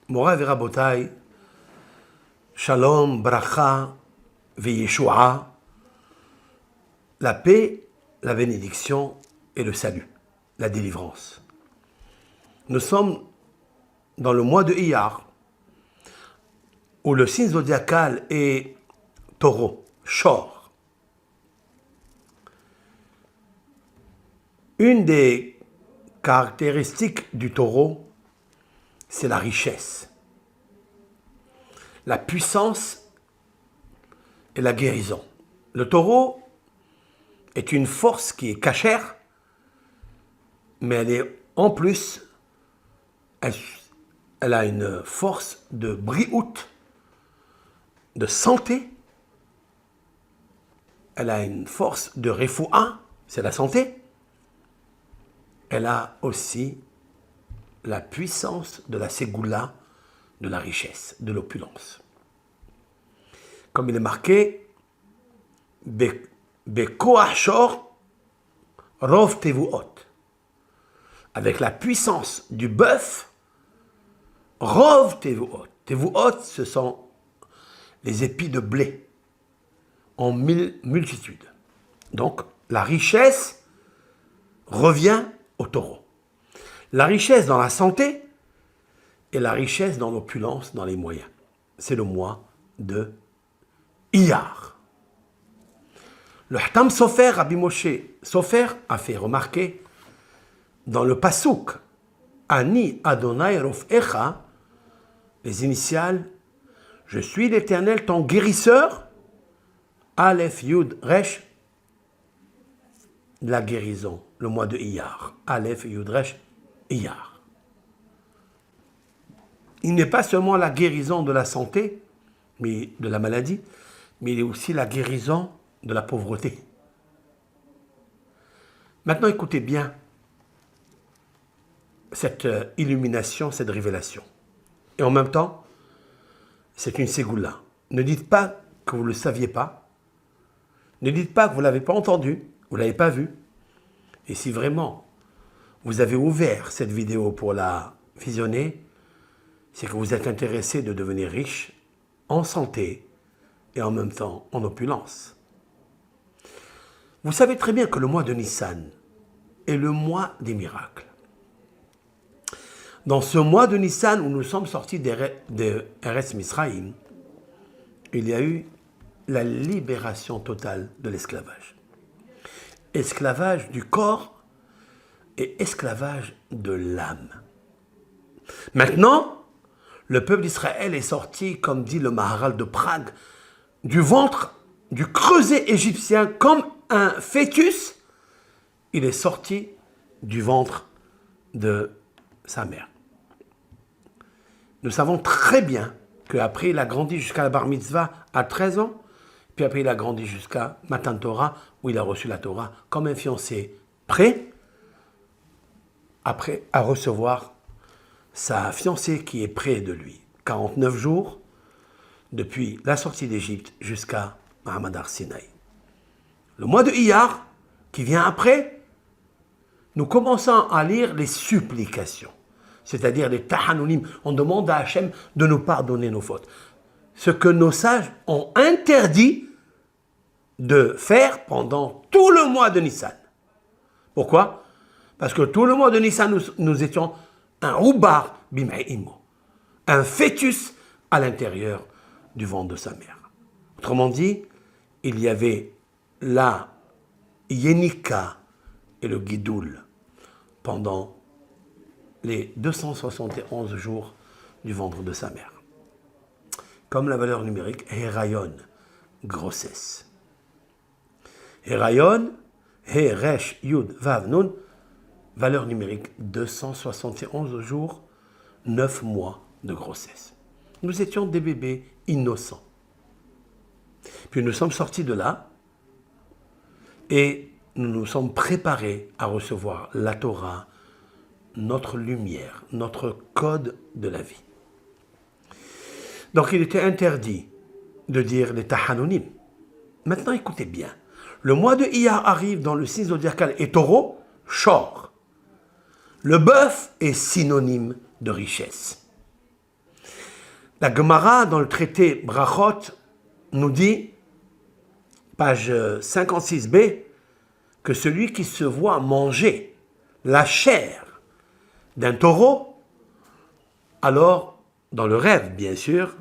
Morav et Rabotai, Shalom, Bracha, Veyeshua, la paix, la bénédiction et le salut, la délivrance. Nous sommes dans le mois de Iyar, où le signe zodiacal est taureau, Shor. Une des caractéristiques du taureau, c'est la richesse, la puissance et la guérison. Le taureau est une force qui est cachère, mais elle est en plus, elle a une force de briout, de santé. Elle a une force de refoua, c'est la santé. Elle a aussi la puissance de la ségoula, de la richesse, de l'opulence. Comme il est marqué, Bekoach Shor Rov Tevuot. Avec la puissance du bœuf, Rov Tevuot. Tevuot, ce sont les épis de blé en multitude. Donc, la richesse revient au taureau. La richesse dans la santé et la richesse dans l'opulence, dans les moyens. C'est le mois de Iyar. Le Hatam Sofer, Rabbi Moshe Sofer, a fait remarquer dans le Pasuk, Ani Adonai Rofecha, les initiales, je suis l'Éternel, ton guérisseur, Aleph Yud Resh, la guérison, le mois de Iyar. Aleph Yud Resh, Iyar. Il n'est pas seulement la guérison de la santé, mais de la maladie, mais il est aussi la guérison de la pauvreté. Maintenant, écoutez bien cette illumination, cette révélation. Et en même temps, c'est une ségoula. Ne dites pas que vous ne le saviez pas. Ne dites pas que vous ne l'avez pas entendu, vous ne l'avez pas vu. Et si vraiment vous avez ouvert cette vidéo pour la visionner, c'est que vous êtes intéressé de devenir riche en santé et en même temps en opulence. Vous savez très bien que le mois de Nissan est le mois des miracles. Dans ce mois de Nissan où nous sommes sortis d'Eretz Misraïm, il y a eu la libération totale de l'esclavage. Esclavage du corps et esclavage de l'âme. Maintenant, le peuple d'Israël est sorti, comme dit le Maharal de Prague, du ventre, du creuset égyptien, comme un fœtus. Il est sorti du ventre de sa mère. Nous savons très bien qu'après il a grandi jusqu'à la bar mitzvah à 13 ans, puis après il a grandi jusqu'à Matan Torah, où il a reçu la Torah comme un fiancé prêt après à recevoir sa fiancée qui est près de lui. 49 jours depuis la sortie d'Égypte jusqu'à Mahamad Sinaï. Le mois de Iyar, qui vient après, nous commençons à lire les supplications, c'est-à-dire les tahanunim. On demande à Hachem de nous pardonner nos fautes. Ce que nos sages ont interdit de faire pendant tout le mois de Nissan. Pourquoi? Parce que tout le mois de Nissan, nous étions un roubar bimaïmo, un fœtus à l'intérieur du ventre de sa mère. Autrement dit, il y avait la Yenika et le Gidoul pendant les 271 jours du ventre de sa mère. Comme la valeur numérique, Herayon, grossesse. Herayon, He, Resh, Yud, Vav, Nun, valeur numérique 271 jours, 9 mois de grossesse. Nous étions des bébés innocents. Puis nous sommes sortis de là et nous nous sommes préparés à recevoir la Torah, notre lumière, notre code de la vie. Donc il était interdit de dire les tahanunim. Maintenant écoutez bien, le mois de Iyar arrive dans le signe zodiacal et taureau, Shor. Le bœuf est synonyme de richesse. La Gemara, dans le traité Brachot, nous dit, page 56b, que celui qui se voit manger la chair d'un taureau, alors, dans le rêve, bien sûr,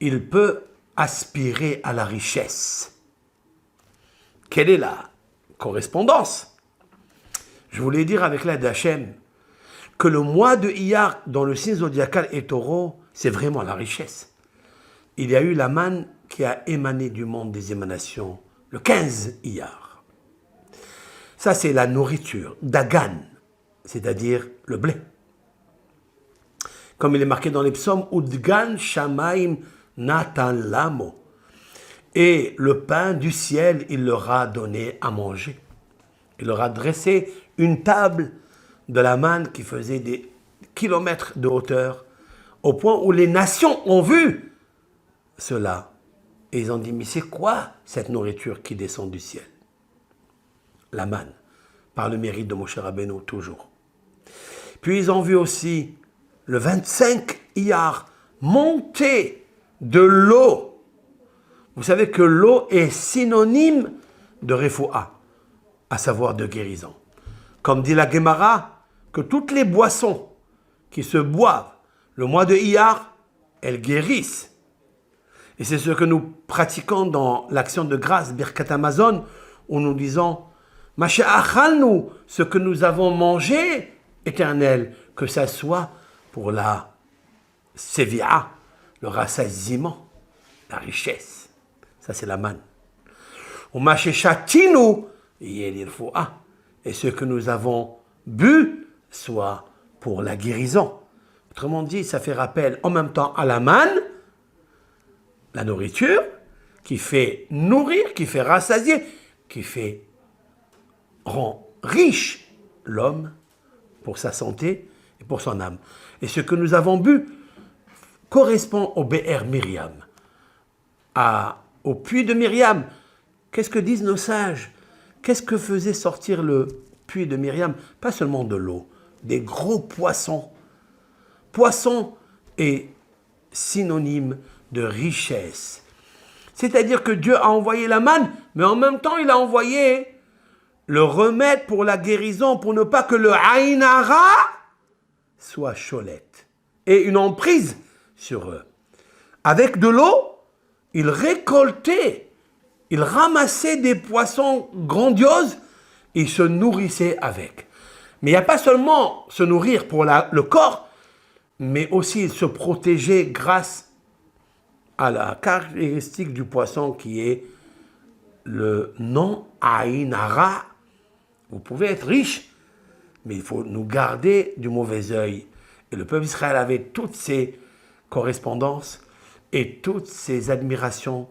il peut aspirer à la richesse. Quelle est la correspondance? Je voulais dire avec l'aide d'Hachem que le mois de Iyar, dans le signe zodiacal et taureau, c'est vraiment la richesse. Il y a eu la manne qui a émané du monde des émanations le 15 Iyar. Ça, c'est la nourriture, dagan, c'est-à-dire le blé. Comme il est marqué dans les psaumes, Udgan Shamaim Natan Lamo. Et le pain du ciel, il leur a donné à manger. Il leur a dressé une table de la manne qui faisait des kilomètres de hauteur, au point où les nations ont vu cela. Et ils ont dit, mais c'est quoi cette nourriture qui descend du ciel? La manne, par le mérite de Moshe Rabbeinu, toujours. Puis ils ont vu aussi le 25 Iyar monter de l'eau. Vous savez que l'eau est synonyme de refoua, à savoir de guérison. Comme dit la Gemara, que toutes les boissons qui se boivent le mois de Iyar, elles guérissent. Et c'est ce que nous pratiquons dans l'action de grâce, Birkat Hamazon, où nous disons, Masha achalnu, ce que nous avons mangé, éternel, que ça soit pour la sévia, le rassasiement, la richesse. Ça, c'est la manne. Ou Masha shatinu, yelirfoua, et ce que nous avons bu, soit pour la guérison. Autrement dit, ça fait rappel en même temps à la manne, la nourriture, qui fait nourrir, qui fait rassasier, qui rend riche l'homme pour sa santé et pour son âme. Et ce que nous avons bu correspond au Be'er Myriam, au puits de Myriam. Qu'est-ce que disent nos sages? Qu'est-ce que faisait sortir le puits de Myriam? Pas seulement de l'eau, des gros poissons. Poisson est synonyme de richesse. C'est-à-dire que Dieu a envoyé la manne, mais en même temps, il a envoyé le remède pour la guérison, pour ne pas que le Aïn Hara soit cholette et une emprise sur eux. Avec de l'eau, il récoltait, il ramassait des poissons grandioses, il se nourrissait avec. Mais il n'y a pas seulement se nourrir pour le corps, mais aussi se protéger grâce à la caractéristique du poisson qui est le non Aïn Hara. Vous pouvez être riche, mais il faut nous garder du mauvais œil. Et le peuple d'Israël avait toutes ces correspondances et toutes ces admirations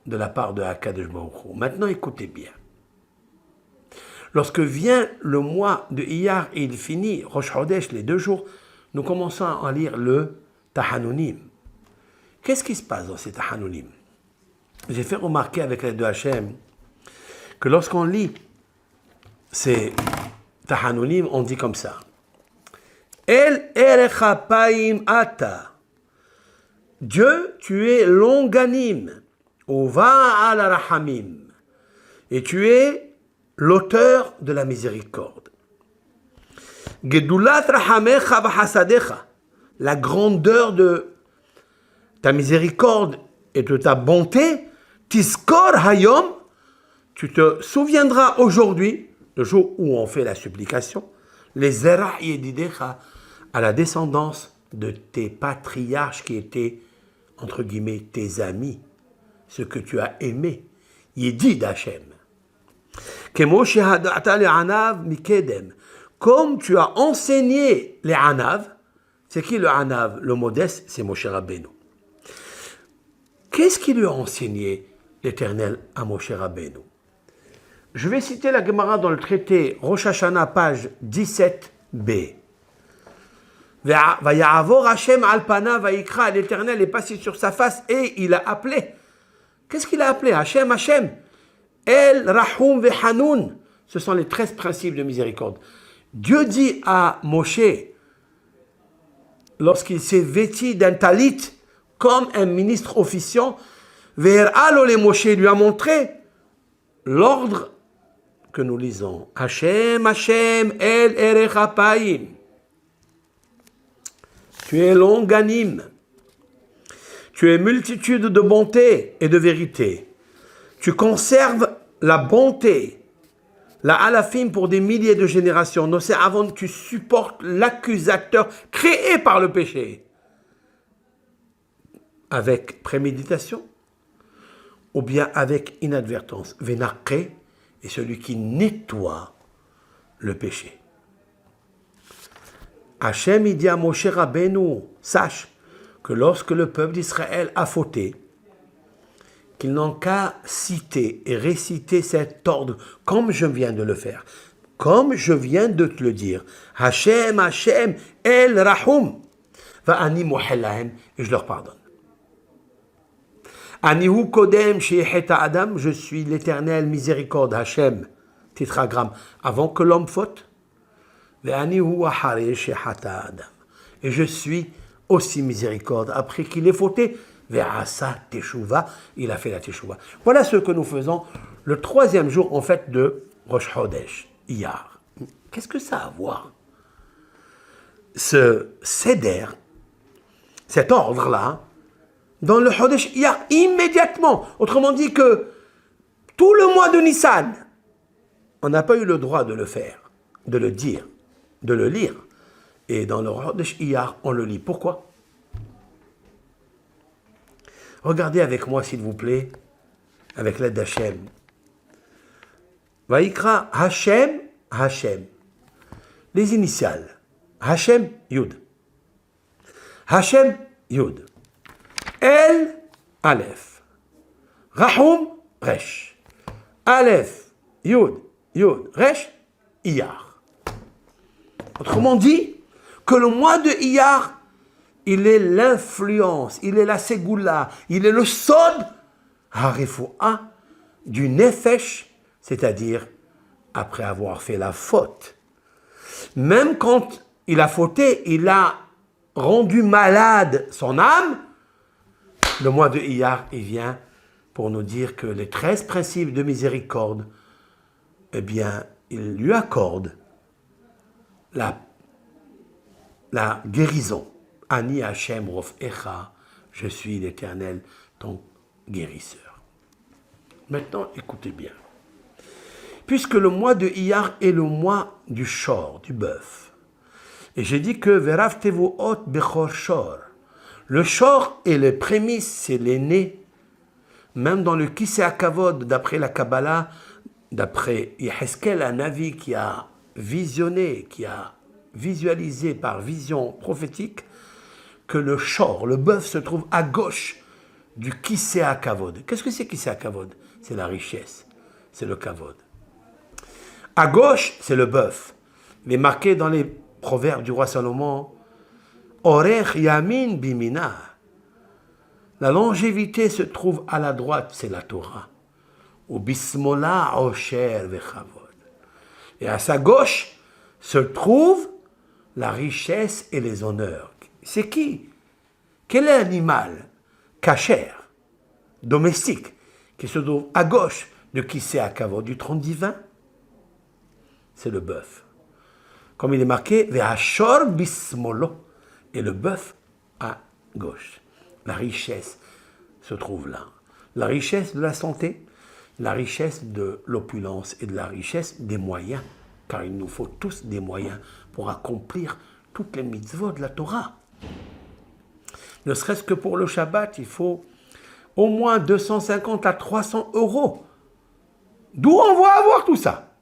de la part de Akadosh Baruch Hu. Maintenant, écoutez bien. Lorsque vient le mois de Iyar et il finit, Rosh Chodesh, les 2 jours, nous commençons à lire le Tahanunim. Qu'est-ce qui se passe dans ces Tahanunim? J'ai fait remarquer avec l'aide de Hachem que lorsqu'on lit ces Tahanunim, on dit comme ça. El erechapaim ata. Dieu, tu es longanime. Ova al rahamim. Et tu es l'auteur de la miséricorde. Gedulat rahamecha v'hasadecha. La grandeur de ta miséricorde et de ta bonté. Tiskor hayom. Tu te souviendras aujourd'hui, le jour où on fait la supplication, les zera yedidecha, à la descendance de tes patriarches qui étaient, entre guillemets, tes amis, ce que tu as aimé, Yedid Hachem. Comme tu as enseigné les Anav, c'est qui le Anav? Le modeste, c'est Moshe Rabbeinu. Qu'est-ce qu'il lui a enseigné, l'Éternel, à Moshe Rabbeinu? Je vais citer la Gemara dans le traité Rosh Hashanah, page 17b. Vaya'avor Hashem al pana vayikra, l'Éternel est passé sur sa face et il a appelé. Qu'est-ce qu'il a appelé? Hashem, Hashem. El Rahum Vehanoun. Ce sont les 13 principes de miséricorde. Dieu dit à Moshe, lorsqu'il s'est vêtu d'un talit, comme un ministre officiant, Ve'er'alo le Moshe lui a montré l'ordre que nous lisons. Hashem, Hashem, El Erech Apayim. Tu es longanime. Tu es multitude de bonté et de vérité. Tu conserves la bonté, la alafim pour des milliers de générations. Avant, tu supportes l'accusateur créé par le péché. Avec préméditation ou bien avec inadvertance. Vénaqé est celui qui nettoie le péché. Hachem, il dit à Moshe Rabbeinu, sache que lorsque le peuple d'Israël a fauté, qu'ils n'ont qu'à citer et réciter cet ordre, comme je viens de le faire, comme je viens de te le dire. Hachem, Hachem, El Rahum, va ani mohel lahem, et je leur pardonne. Anihu kodem sheyecheta adam, je suis l'éternel miséricorde, Hachem, tétragramme, avant que l'homme faute. Ve'anihu ahare sheyecheta adam, et je suis aussi miséricorde après qu'il ait fauté. Ve'asa teshuva, il a fait la teshuva. Voilà ce que nous faisons le 3e jour en fait de Rosh Chodesh, Iyar. Qu'est-ce que ça a à voir? Ce seder, cet ordre-là, dans le Chodesh Iyar, immédiatement. Autrement dit que tout le mois de Nissan, on n'a pas eu le droit de le faire, de le dire, de le lire. Et dans le Chodesh Iyar, on le lit. Pourquoi? Regardez avec moi, s'il vous plaît, avec l'aide d'Hachem. Vaïkra Hachem, Hachem. Les initiales. Hachem, Yud. Hachem, Yud. El, Aleph. Rahum, Resh. Aleph, Yud, Yud, Resh, Iyar. Autrement dit, que le mois de Iyar, il est l'influence, il est la ségoula, il est le sod, harifoua, du nefesh, c'est-à-dire après avoir fait la faute. Même quand il a fauté, il a rendu malade son âme, le mois de Iyar, il vient pour nous dire que les 13 principes de miséricorde, eh bien, il lui accorde la guérison. Ani Hashem Rofecha, je suis l'Éternel, ton guérisseur. Maintenant, écoutez bien. Puisque le mois de Iyar est le mois du shor, du bœuf, et j'ai dit que Verav Tevuot Bechor Shor, le shor est les prémices, c'est l'aîné. Même dans le Kisei HaKavod, d'après la Kabbalah, d'après Yeheskel, un Navi qui a visionné, qui a visualisé par vision prophétique, que le shor, le bœuf, se trouve à gauche du Kisei HaKavod. Qu'est-ce que c'est Kisei HaKavod? C'est la richesse, c'est le Kavod. À gauche, c'est le bœuf. Il est marqué dans les proverbes du roi Salomon, Orech Yamin Bimina. La longévité se trouve à la droite, c'est la Torah. Ou Bismola Osher Vechavod. Et à sa gauche se trouve la richesse et les honneurs. C'est qui? Quel est l'animal cachère, domestique, qui se trouve à gauche de Kisei HaKavod, du trône divin? C'est le bœuf. Comme il est marqué, Ve'ashor bismolo, et le bœuf à gauche. La richesse se trouve là. La richesse de la santé, la richesse de l'opulence et de la richesse des moyens, car il nous faut tous des moyens pour accomplir toutes les mitzvot de la Torah. Ne serait-ce que pour le Shabbat, il faut au moins 250 à 300 euros. D'où on va avoir tout ça?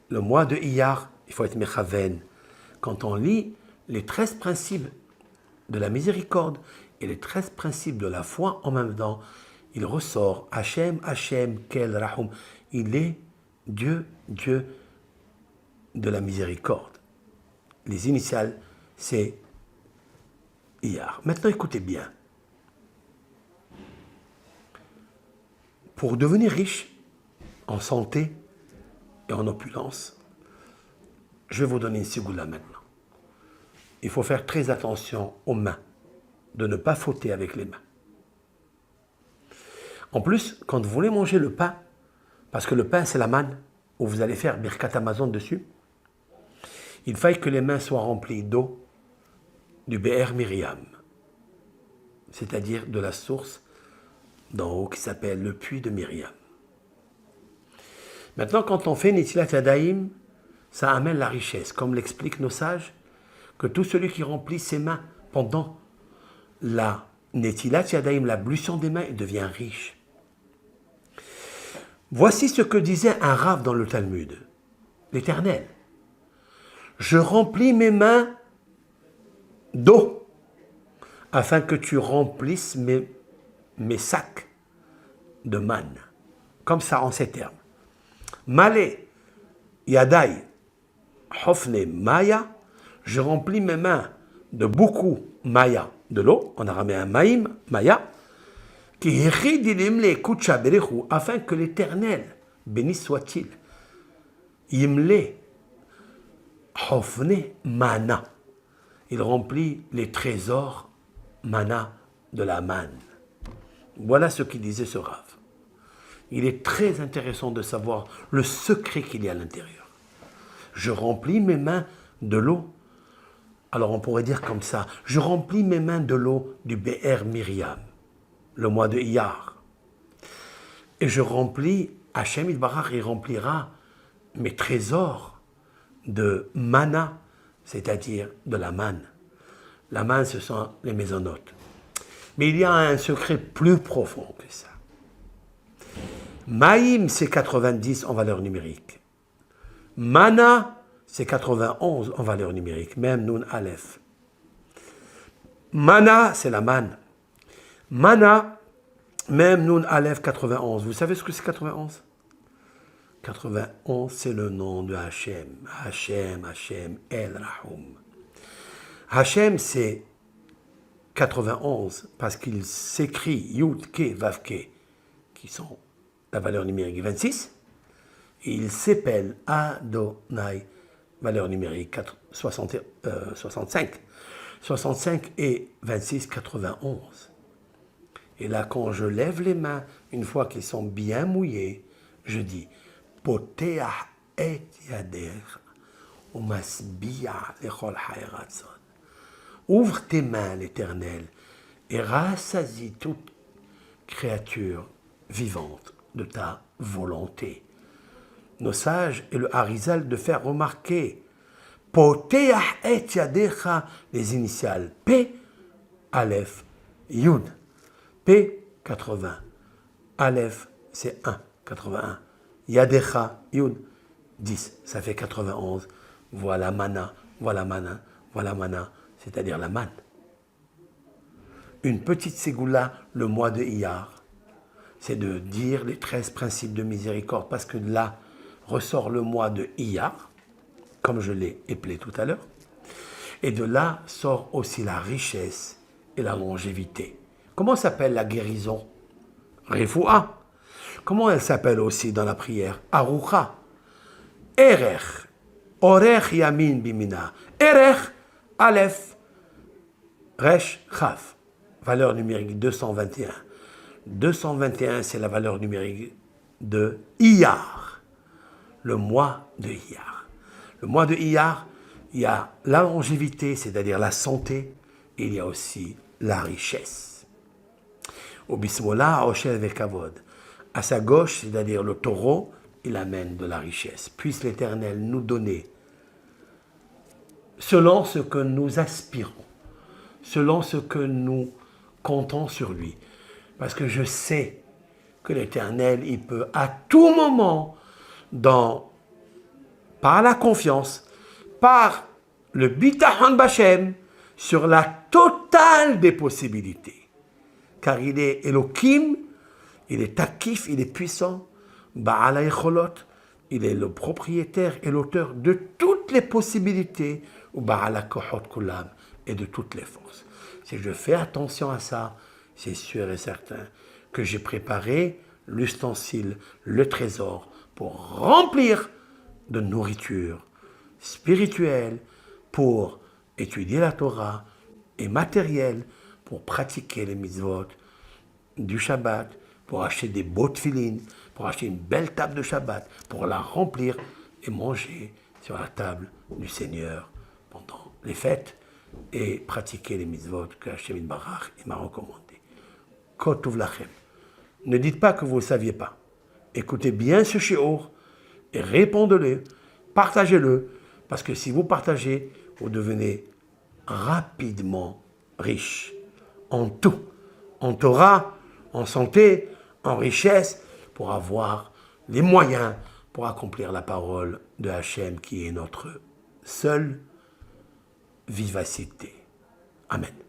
Le mois de Iyar, il faut être mechaven. Quand on lit les 13 principes de la miséricorde et les 13 principes de la foi en même temps, il ressort Hachem, Hachem, Kel, Rahum. Il est Dieu, Dieu de la miséricorde. Les initiales, c'est Iyar. Maintenant, écoutez bien. Pour devenir riche en santé et en opulence, je vais vous donner une sigoula maintenant. Il faut faire très attention aux mains de ne pas fauter avec les mains. En plus, quand vous voulez manger le pain, parce que le pain c'est la manne, où vous allez faire Birkat Amazon dessus, il faille que les mains soient remplies d'eau du Be'er Miriam, c'est-à-dire de la source d'en haut qui s'appelle le puits de Myriam. Maintenant, quand on fait Netilat Yadayim, ça amène la richesse, comme l'expliquent nos sages, que tout celui qui remplit ses mains pendant la Netilat Yadayim, l'ablution des mains, il devient riche. Voici ce que disait un Rav dans le Talmud, l'Éternel. Je remplis mes mains d'eau, afin que tu remplisses mes sacs de manne. Comme ça, en ces termes. Malé, Yadai, Hofne, Maya, je remplis mes mains de beaucoup Maya, de l'eau, en araméen Maïm, Maya, afin que l'Éternel, béni soit-il, Yimle, Hofne, Mana, il remplit les trésors Mana de la manne. Voilà ce qu'il disait ce Rav. Il est très intéressant de savoir le secret qu'il y a à l'intérieur. Je remplis mes mains de l'eau. Alors on pourrait dire comme ça, je remplis mes mains de l'eau du Be'er Miriam, le mois de Iyar. Et je remplis, Hachem Yitbarach, il remplira mes trésors de mana, c'est-à-dire de la manne. La manne, ce sont les mésonotes. Mais il y a un secret plus profond que ça. Maïm, c'est 90 en valeur numérique. Mana, c'est 91 en valeur numérique, même Nun Aleph. Mana, c'est la manne. Mana, même Nun Aleph 91. Vous savez ce que c'est 91 ? 91, c'est le nom de Hachem. Hachem, Hachem, El Rahum. Hachem, c'est 91 parce qu'il s'écrit Yud, Ke, Vav, Ke, qui sont la valeur numérique 26, et il s'appelle Adonai, valeur numérique 65. 65 et 26, 91. Et là, quand je lève les mains, une fois qu'ils sont bien mouillés, je dis Poteach et yader umasbiya lechol hayratzon. Ouvre tes mains, l'Éternel, et rassasie toute créature vivante de ta volonté. Nos sages et le Harizal de faire remarquer Poteach et yadecha, les initiales P, Aleph, Yud. P, 80. Aleph, c'est 1, 81. Yadecha, Yud, 10. Ça fait 91. Voilà mana, voilà mana, voilà mana, c'est-à-dire la manne. Une petite ségoula, le mois de Iyar, c'est de dire les 13 principes de miséricorde, parce que là ressort le mois de Iyar, comme je l'ai épelé tout à l'heure, et de là sort aussi la richesse et la longévité. Comment s'appelle la guérison? Refoua. Comment elle s'appelle aussi dans la prière? Arucha. Erech. Orech yamin bimina. Erech, Aleph, Resh, Chaf. Valeur numérique 221. 221, c'est la valeur numérique de Iyar. Le mois de Iyar. Le mois de Iyar, il y a la longévité, c'est-à-dire la santé, et il y a aussi la richesse. Au bismola, Oshel vekavod. À sa gauche, c'est-à-dire le taureau, il amène de la richesse. Puisse l'Éternel nous donner, selon ce que nous aspirons, selon ce que nous comptons sur lui. Parce que je sais que l'Éternel, il peut à tout moment, par la confiance, par le bitachon b'Hashem, sur la totale des possibilités. Car il est Elohim, il est Takif, il est puissant, Ba'al ha'echolot, il est le propriétaire et l'auteur de toutes les possibilités, ou Ba'al ha'kochot kulam, et de toutes les forces. Si je fais attention à ça, c'est sûr et certain que j'ai préparé l'ustensile, le trésor, pour remplir de nourriture spirituelle, pour étudier la Torah, et matérielle, pour pratiquer les mitzvot du Shabbat, pour acheter des beaux tefilines, pour acheter une belle table de Shabbat, pour la remplir et manger sur la table du Seigneur pendant les fêtes et pratiquer les mitzvot que Hashem Barach m'a recommandé. Kotov lachem. Ne dites pas que vous ne saviez pas. Écoutez bien ce shiur et répondez-le, partagez-le, parce que si vous partagez, vous devenez rapidement riche en tout, en Torah, en santé, en richesse, pour avoir les moyens pour accomplir la parole de Hachem qui est notre seule vivacité. Amen.